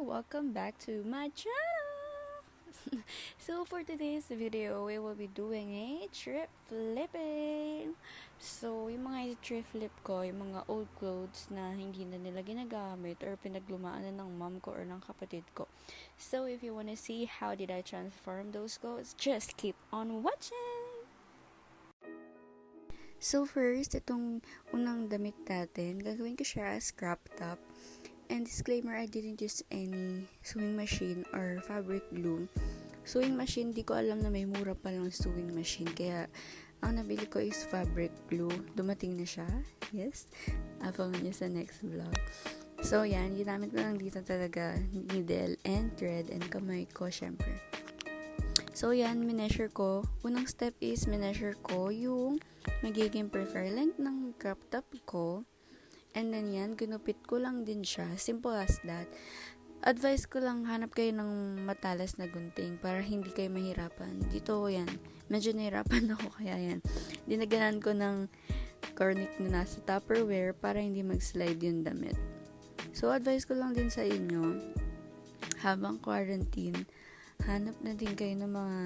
Welcome back to my channel. So for today's video, we will be doing a thrift flipping. So yung mga thrift flip ko, yung mga old clothes na hindi na nila ginagamit or pinaglumaan na ng mom ko or ng kapatid ko. So if you wanna see how did I transform those clothes, just keep on watching. So first, itong unang damit natin, gagawin ko siya as crop top. And disclaimer, I didn't use any sewing machine or fabric glue. Sewing machine, di ko alam na may mura palang sewing machine. Kaya, ang nabili ko is fabric glue. Dumating na siya. Yes. Abangan niyo sa next vlog. So, yan. Ginamit ko lang dito talaga needle and thread and kamay ko, syempre. So, yan. Mineasure ko. Unang step is mineasure ko yung magiging preferred length ng crop top ko. And then yan, ginupit ko lang din siya. Simple as that. Advice ko lang, hanap kayo ng matalas na gunting para hindi kayo mahirapan. Dito yan, medyo nahirapan ako kaya yan. Dinaganan ko ng cornic na nasa Tupperware para hindi mag-slide yung damit. So, advice ko lang din sa inyo, habang quarantine, hanap na din kayo ng mga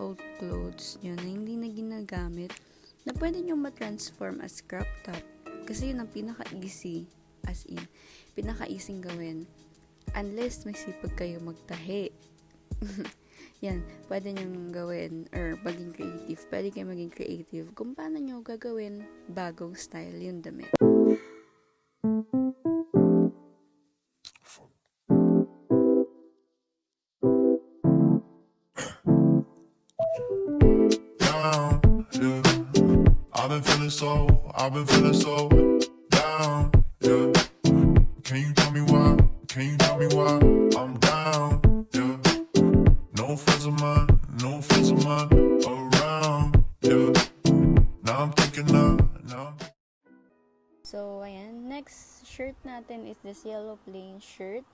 old clothes nyo na hindi na ginagamit na pwede nyo ma-transform as crop top. Kasi yun ang pinaka-easy, as in, pinaka-easy gawin. Unless may sipag kayo magtahi. Yan, pwede nyong gawin, or maging creative. Pwede kayo maging creative kung paano nyo gagawin bagong style yung damit. I've been feeling so down, yeah. Can you tell me why? Can you tell me why I'm down, yeah. No friends of mine around, yeah. Now I'm thinking now. So, ayan. Next shirt natin is this yellow plain shirt.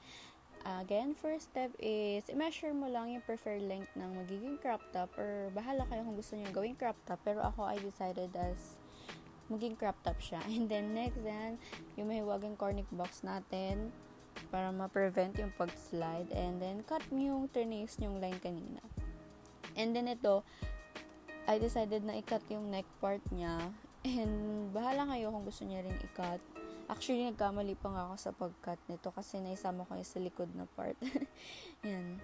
Again, first step is i-measure mo lang yung preferred length ng magiging crop top or bahala kayo kung gusto nyo gawing crop top. Pero ako, I decided as maging crop top siya. And then next then, yung mahiwagang cornic box natin para ma-prevent yung pag-slide. And then cut yung trinace yung line kanina. And then ito, I decided na i-cut yung neck part niya. And bahala kayo kung gusto niya rin i-cut. Actually, nagkamali pa nga ako sa pag-cut nito kasi naisama ko yung sa likod na part. Yan.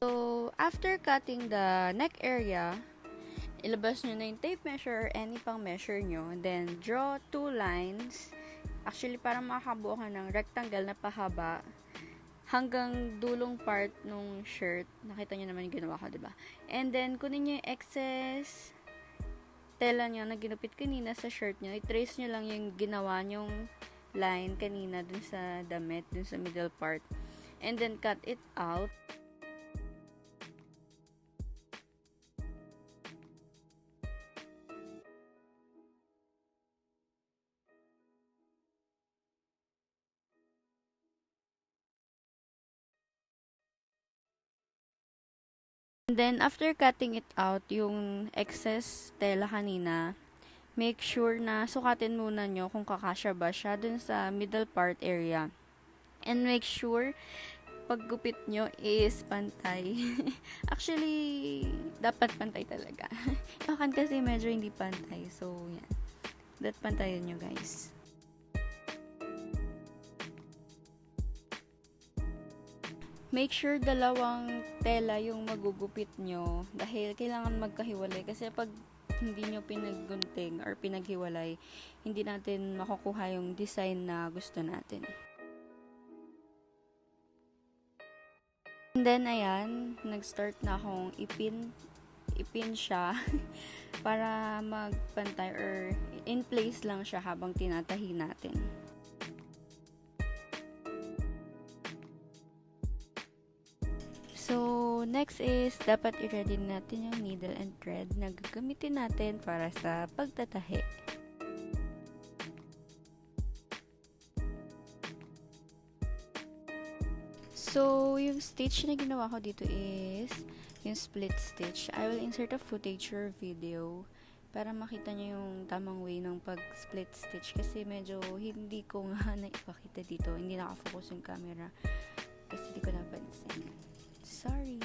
So, after cutting the neck area, ilabas nyo na yung tape measure or any pang measure nyo. Then, draw 2 lines. Actually, para makabuo ka ng rectangle na pahaba hanggang dulong part nung shirt. Nakita nyo naman yung ginawa ko, diba? And then, kunin nyo yung excess tela nyo na ginupit kanina sa shirt nyo. I-trace nyo lang yung ginawa nyong line kanina dun sa damit, dun sa middle part. And then, cut it out. And then, after cutting it out, yung excess tela kanina, make sure na sukatin muna nyo kung kakasya ba siya dun sa middle part area. And make sure, paggupit nyo is pantay. Actually, dapat pantay talaga. Akan kasi medyo hindi pantay. So, yan. Dapat pantayin nyo, guys. Make sure dalawang tela yung magugupit nyo dahil kailangan magkahiwalay kasi pag hindi nyo pinaggunting or pinaghiwalay, hindi natin makukuha yung design na gusto natin. And then, ayan, nag-start na akong ipin siya para magpantay or in place lang siya habang tinatahi natin. So, next is, dapat i-ready natin yung needle and thread na gagamitin natin para sa pagtatahi. So, yung stitch na ginawa ko dito is yung split stitch. I will insert a footage or video para makita nyo yung tamang way ng pag-split stitch kasi medyo hindi ko nga naipakita dito. Hindi nakafocus yung camera kasi di ko napansin. Sorry.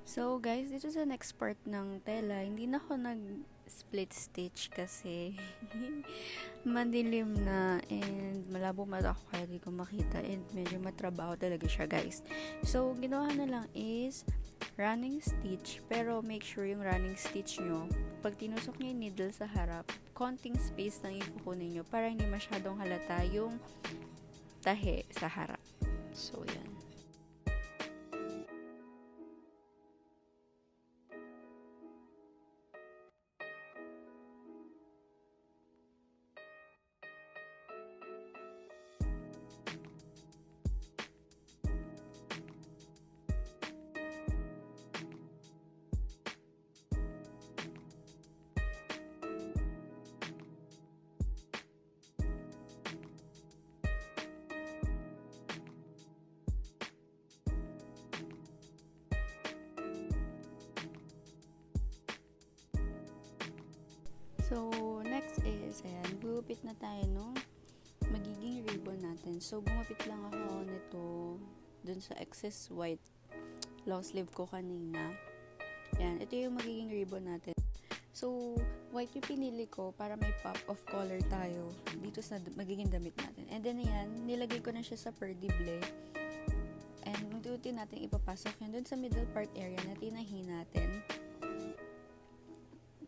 So guys, dito sa next part ng tela, hindi na ako nag-split stitch kasi madilim na and malabo mata ako kaya di ko makita and medyo matrabaho talaga siya guys. So ginawa na lang is running stitch, pero make sure yung running stitch nyo, pag tinusok nyo yung needle sa harap, konting space lang yung kukunin nyo para hindi masyadong halata yung tahe sa harap. So yan. So, next is, ayan, gugupit na tayo no magiging ribbon natin. So, gumapit lang ako nito dun sa excess white long sleeve ko kanina. Ayan, ito yung magiging ribbon natin. So, white yung pinili ko para may pop of color tayo dito sa magiging damit natin. And then, ayan, nilagay ko na siya sa perdible. And, unti-unti natin ipapasok yun dun sa middle part area na tinahi natin.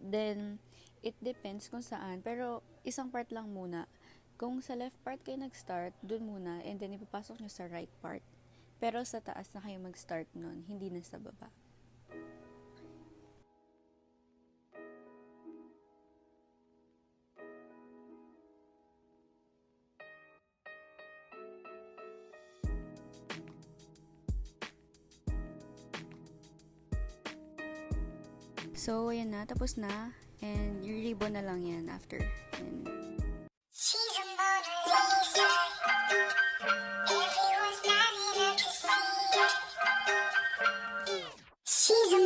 Then, it depends kung saan. Pero, isang part lang muna. Kung sa left part kayo nag-start, dun muna. And then, ipapasok nyo sa right part. Pero, sa taas na kayo mag-start nun. Hindi na sa baba. So, ayan na. Tapos na. And, yung ribbon na lang yan after. And, She's a Mona Lisa. Everyone's lining up to see her. She's a